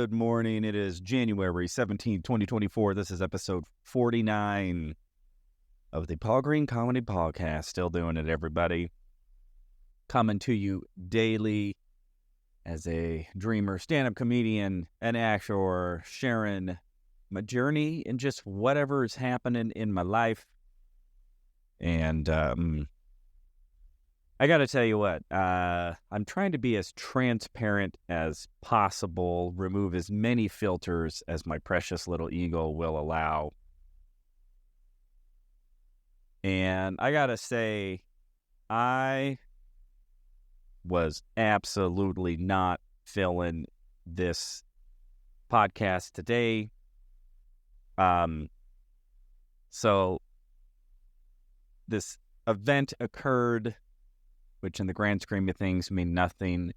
Good morning. It is January 17th, 2024. This is episode 49 of the Paul Green Comedy PaulCast. Still doing it, everybody. Coming to you daily as a dreamer, stand-up comedian, an actor, sharing my journey and just whatever is happening in my life. And I got to tell you what, I'm trying to be as transparent as possible, remove as many filters as my precious little ego will allow. And I got to say, I was absolutely not feeling this podcast today. So this event occurred, which in the grand scheme of things mean nothing.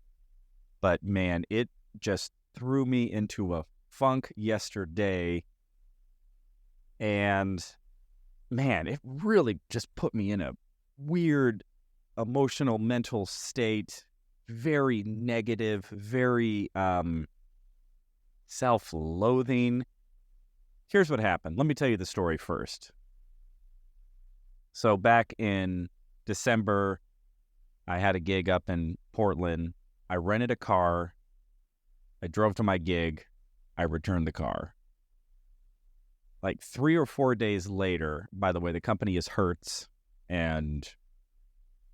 But man, it just threw me into a funk yesterday. And man, it really just put me in a weird emotional, mental state. Very negative, very self-loathing. Here's what happened. Let me tell you the story first. So back in December, I had a gig up in Portland. I rented a car. I drove to my gig. I returned the car. Like 3 or 4 days later, by the way, the company is Hertz. And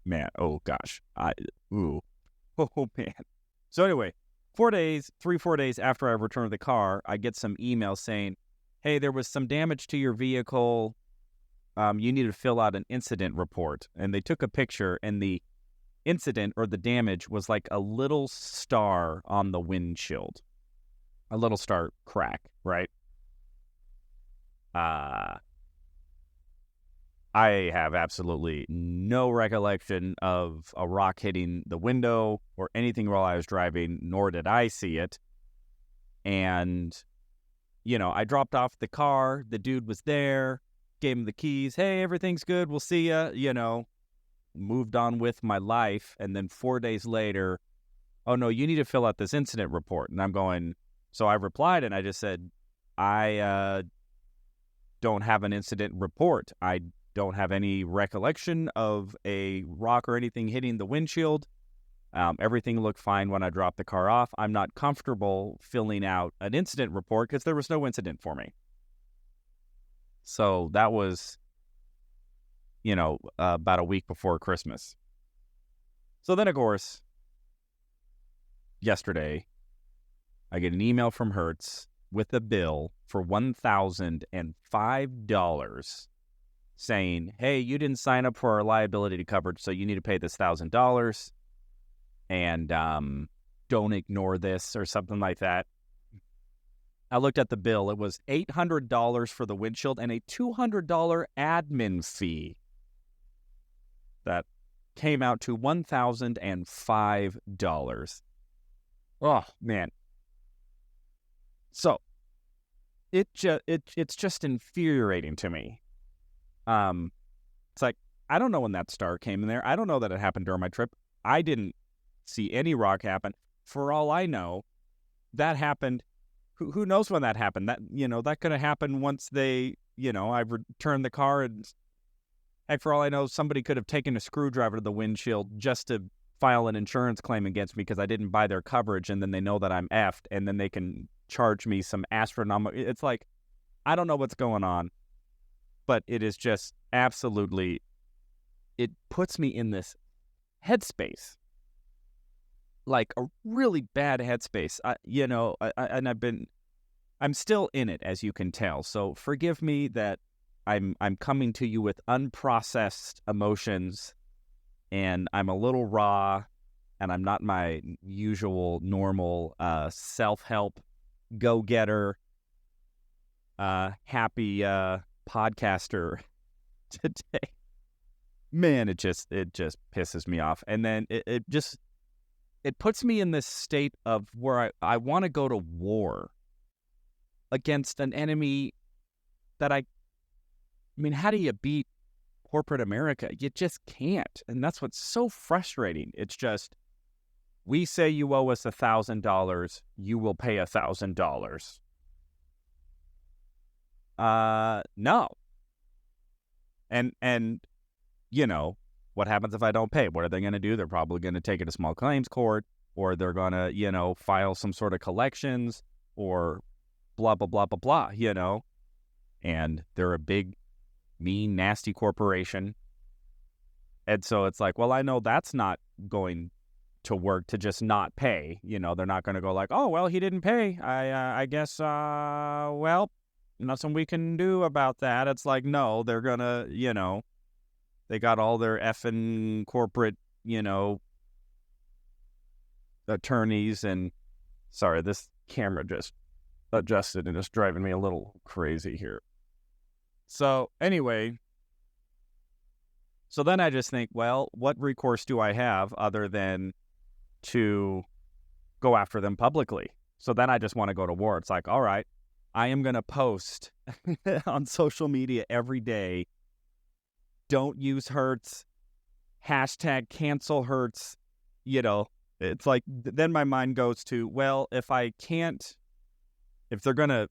man, oh gosh. Oh man. So anyway, 4 days, 3-4 days after I returned the car, I get some email saying, hey, there was some damage to your vehicle. You need to fill out an incident report. And they took a picture, and the incident or the damage was like a little star on the windshield, a little star crack, right? I have absolutely no recollection of a rock hitting the window or anything while I was driving, nor did I see it. And, you know, I dropped off the car. The dude was there, gave him the keys. Hey, everything's good. We'll see ya, you know. Moved on with my life. And then 4 days later, oh no, you need to fill out this incident report. And I'm going, so I replied and I just said, I don't have an incident report. I don't have any recollection of a rock or anything hitting the windshield. Everything looked fine when I dropped the car off. I'm not comfortable filling out an incident report because there was no incident for me. So that was, you know, about a week before Christmas. So then, of course, yesterday, I get an email from Hertz with a bill for $1,005 saying, hey, you didn't sign up for our liability coverage, so you need to pay this $1,000 and don't ignore this or something like that. I looked at the bill. It was $800 for the windshield and a $200 admin fee. That came out to $1,005. Oh, man. So, it's just infuriating to me. It's like, I don't know when that star came in there. I don't know that it happened during my trip. I didn't see any rock happen. For all I know, that happened. Who knows when that happened? That, you know, that could have happened once they, you know, I returned the car, and heck, for all I know, somebody could have taken a screwdriver to the windshield just to file an insurance claim against me because I didn't buy their coverage, and then they know that I'm effed, and then they can charge me some astronomical. It's like, I don't know what's going on, but it is just absolutely, it puts me in this headspace, like a really bad headspace. I'm still in it, as you can tell. So forgive me that I'm coming to you with unprocessed emotions, and I'm a little raw, and I'm not my usual normal self-help go-getter happy podcaster today. Man, it just pisses me off. And then it puts me in this state of where I want to go to war against an enemy that I mean, how do you beat corporate America? You just can't. And that's what's so frustrating. It's just, we say you owe us $1,000, you will pay $1,000. No. And you know, what happens if I don't pay? What are they going to do? They're probably going to take it to small claims court, or they're going to, you know, file some sort of collections, or blah, blah, blah, blah, blah, you know. And they're a big, mean, nasty corporation. And so it's like, well, I know that's not going to work to just not pay. You know, they're not going to go like, oh, well, he didn't pay. I guess, well, nothing we can do about that. It's like, no, they're going to, you know, they got all their effing corporate, you know, attorneys. And sorry, this camera just adjusted and it's driving me a little crazy here. So anyway, so then I just think, well, what recourse do I have other than to go after them publicly? So then I just want to go to war. It's like, all right, I am going to post on social media every day, don't use Hertz, hashtag cancel Hertz. You know, it's like, then my mind goes to, well, if they're going to,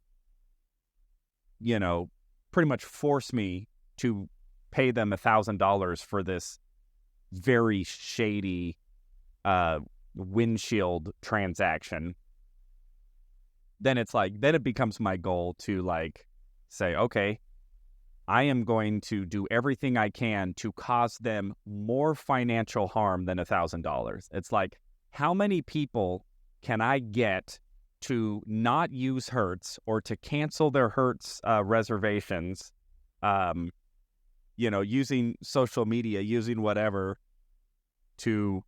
you know, pretty much force me to pay them $1,000 for this very shady windshield transaction, then it's like, then it becomes my goal to like say, okay, I am going to do everything I can to cause them more financial harm than $1,000. It's like, how many people can I get to not use Hertz or to cancel their Hertz reservations, you know, using social media, using whatever to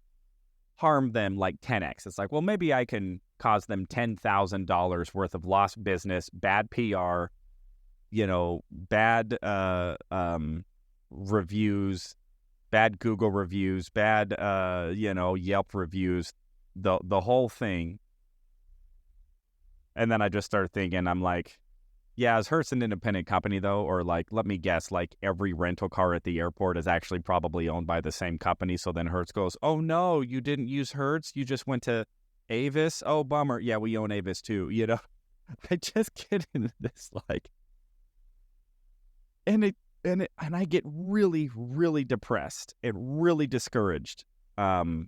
harm them like 10x. It's like, well, maybe I can cause them $10,000 worth of lost business, bad PR, you know, bad reviews, bad Google reviews, bad, you know, Yelp reviews, the whole thing. And then I just start thinking, I'm like, yeah, is Hertz an independent company, though? Or, like, let me guess, like, every rental car at the airport is actually probably owned by the same company. So then Hertz goes, oh, no, you didn't use Hertz? You just went to Avis? Oh, bummer. Yeah, we own Avis, too. You know, I just get into this, like, and I get really, really depressed and really discouraged. And,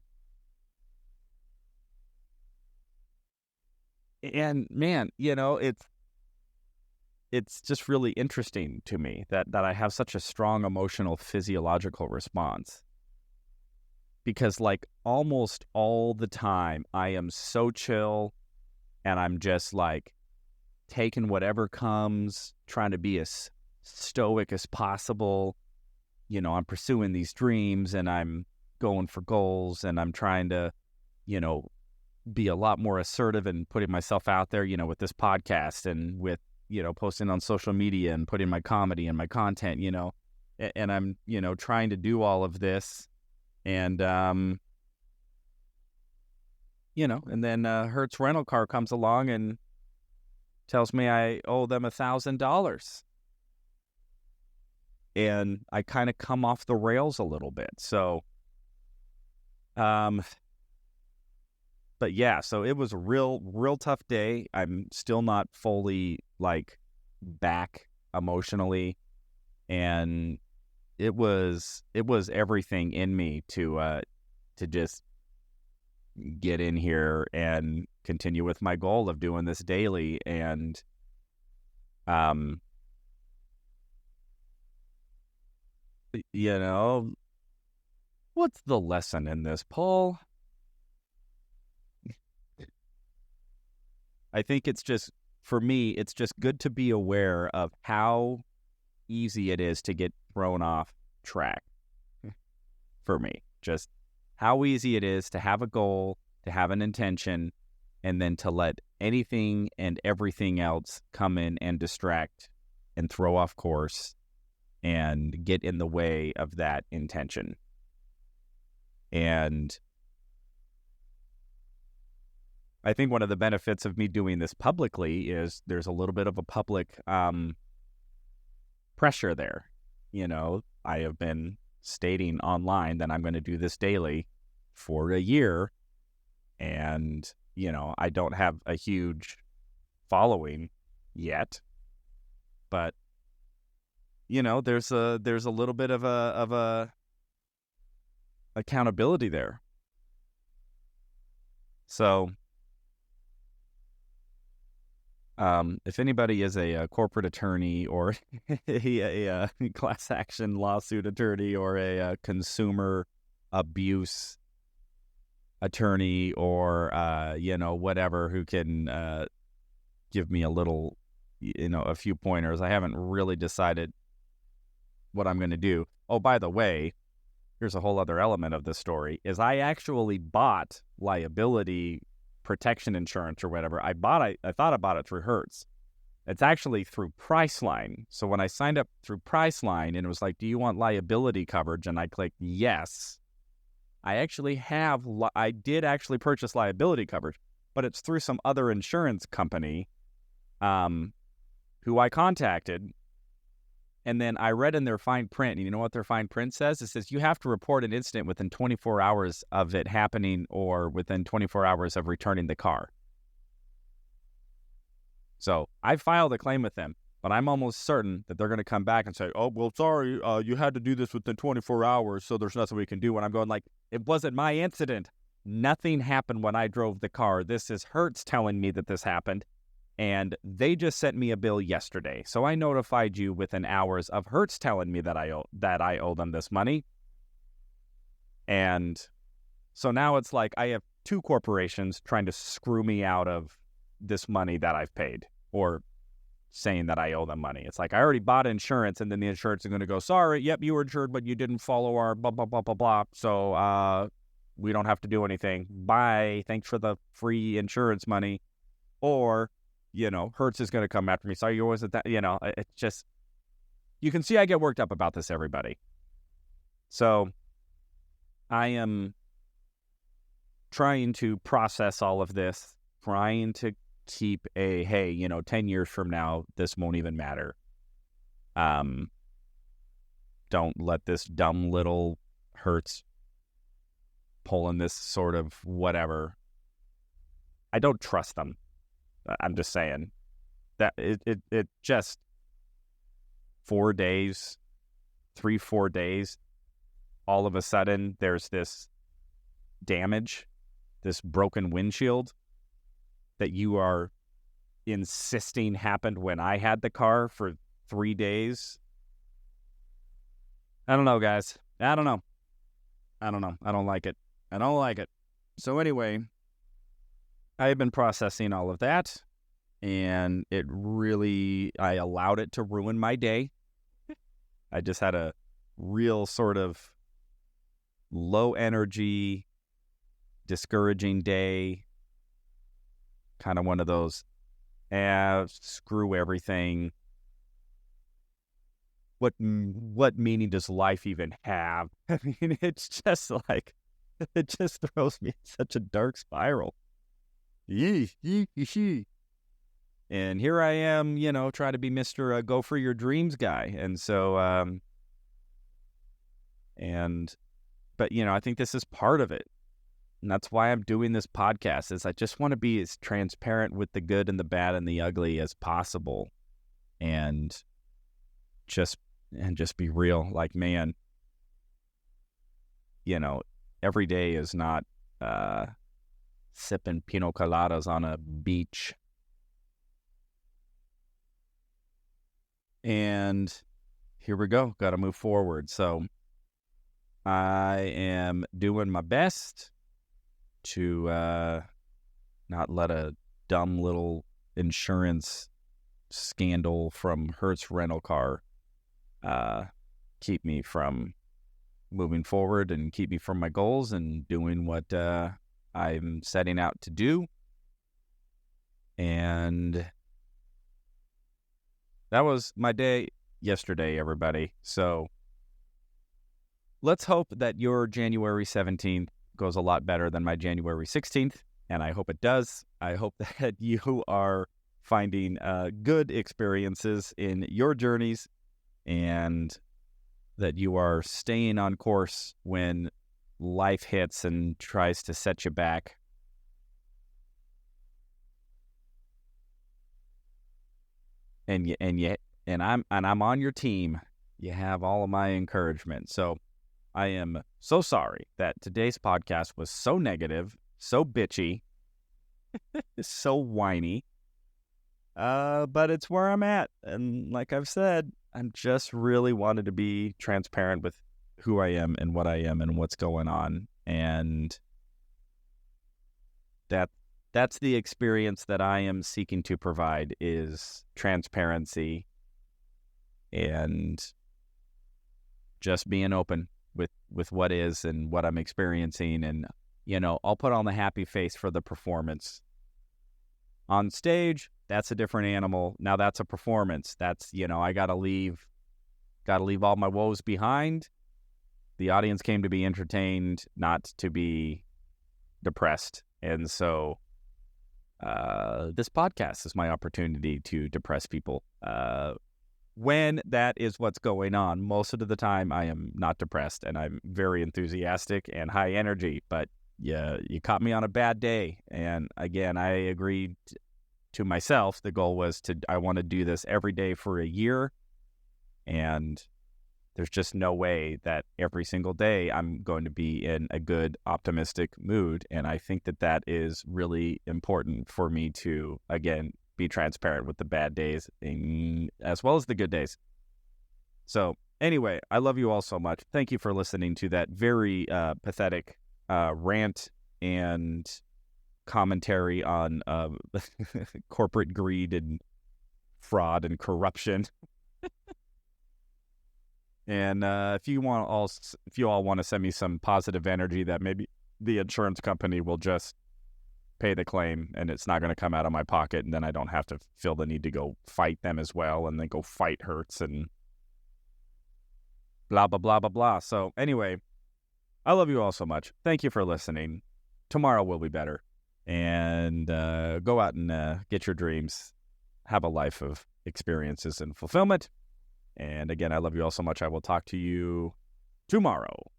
man, you know, it's just really interesting to me that I have such a strong emotional physiological response, because like almost all the time I am so chill and I'm just like taking whatever comes, trying to be as stoic as possible. You know, I'm pursuing these dreams and I'm going for goals and I'm trying to, you know, be a lot more assertive and putting myself out there, you know, with this podcast and with, you know, posting on social media and putting my comedy and my content, you know, and I'm, you know, trying to do all of this. And, you know, and then Hertz rental car comes along and tells me I owe them $1,000. And I kind of come off the rails a little bit. So, but yeah, so it was a real tough day. I'm still not fully like back emotionally, and it was everything in me to just get in here and continue with my goal of doing this daily. And you know, what's the lesson in this, Paul? I think it's just, for me, it's just good to be aware of how easy it is to get thrown off track. For me, just how easy it is to have a goal, to have an intention, and then to let anything and everything else come in and distract and throw off course and get in the way of that intention. And I think one of the benefits of me doing this publicly is there's a little bit of a public pressure there. You know, I have been stating online that I'm going to do this daily for a year. And, I don't have a huge following yet, but, there's a little bit of a accountability there. So, if anybody is a corporate attorney or a class action lawsuit attorney or a consumer abuse attorney or, whatever, who can give me a little, a few pointers. I haven't really decided what I'm going to do. Oh, by the way, here's a whole other element of this story, is I actually bought liability protection insurance or whatever. I thought I bought it through Hertz. It's actually through Priceline. So when I signed up through Priceline and it was like, do you want liability coverage? And I clicked yes. I did actually purchase liability coverage, but it's through some other insurance company who I contacted. And then I read in their fine print, and you know what their fine print says? It says you have to report an incident within 24 hours of it happening or within 24 hours of returning the car. So I filed a claim with them, but I'm almost certain that they're going to come back and say, oh, well, sorry, you had to do this within 24 hours, so there's nothing we can do. And I'm going like, it wasn't my incident. Nothing happened when I drove the car. This is Hertz telling me that this happened. And they just sent me a bill yesterday. So I notified you within hours of Hertz telling me that I owe them this money. And so now it's like I have two corporations trying to screw me out of this money that I've paid, or saying that I owe them money. It's like I already bought insurance, and then the insurance is going to go, sorry, yep, you were insured, but you didn't follow our blah, blah, blah, blah, blah. So we don't have to do anything. Bye. Thanks for the free insurance money. Or, Hertz is going to come after me. Sorry, you always at that. It's just, you can see I get worked up about this, everybody. So I am trying to process all of this, trying to keep hey, 10 years from now, this won't even matter. Don't let this dumb little Hertz pulling this sort of whatever. I don't trust them. I'm just saying that it just 4 days, 3-4 days, all of a sudden there's this damage, this broken windshield that you are insisting happened when I had the car for 3 days. I don't know, guys. I don't know. I don't like it. I don't like it. So anyway, I have been processing all of that, and I allowed it to ruin my day. I just had a real sort of low energy, discouraging day. Kind of one of those, screw everything. What meaning does life even have? I mean, it's just like, it just throws me in such a dark spiral. And here I am, trying to be Mr. Go for your dreams guy. And so, but I think this is part of it. And that's why I'm doing this podcast, is I just want to be as transparent with the good and the bad and the ugly as possible. And just be real. Like, man, every day is not, sipping pina coladas on a beach. And here we go. Got to move forward. So I am doing my best to not let a dumb little insurance scandal from Hertz rental car keep me from moving forward and keep me from my goals and doing what I'm setting out to do. And that was my day yesterday, everybody. So let's hope that your January 17th goes a lot better than my January 16th. And I hope it does. I hope that you are finding good experiences in your journeys, and that you are staying on course when life hits and tries to set you back. and I'm on your team. You have all of my encouragement. So I am so sorry that today's podcast was so negative, so bitchy, so whiny. But it's where I'm at. And like I've said, I'm just really wanted to be transparent with who I am and what I am and what's going on. And that's the experience that I am seeking to provide, is transparency and just being open with what is and what I'm experiencing. And, I'll put on the happy face for the performance. On stage, that's a different animal. Now that's a performance. That's, I got to leave all my woes behind. The audience came to be entertained, not to be depressed. And so this podcast is my opportunity to depress people. When that is what's going on, most of the time I am not depressed and I'm very enthusiastic and high energy. But yeah, you caught me on a bad day. And again, I agreed to myself. The goal was I want to do this every day for a year. And there's just no way that every single day I'm going to be in a good, optimistic mood. And I think that is really important for me to, again, be transparent with the bad days as well as the good days. So anyway, I love you all so much. Thank you for listening to that very pathetic rant and commentary on corporate greed and fraud and corruption. And if you all want to send me some positive energy that maybe the insurance company will just pay the claim and it's not going to come out of my pocket, and then I don't have to feel the need to go fight them as well and then go fight Hertz and blah, blah, blah, blah, blah. So anyway, I love you all so much. Thank you for listening. Tomorrow will be better. And go out and get your dreams. Have a life of experiences and fulfillment. And again, I love you all so much. I will talk to you tomorrow.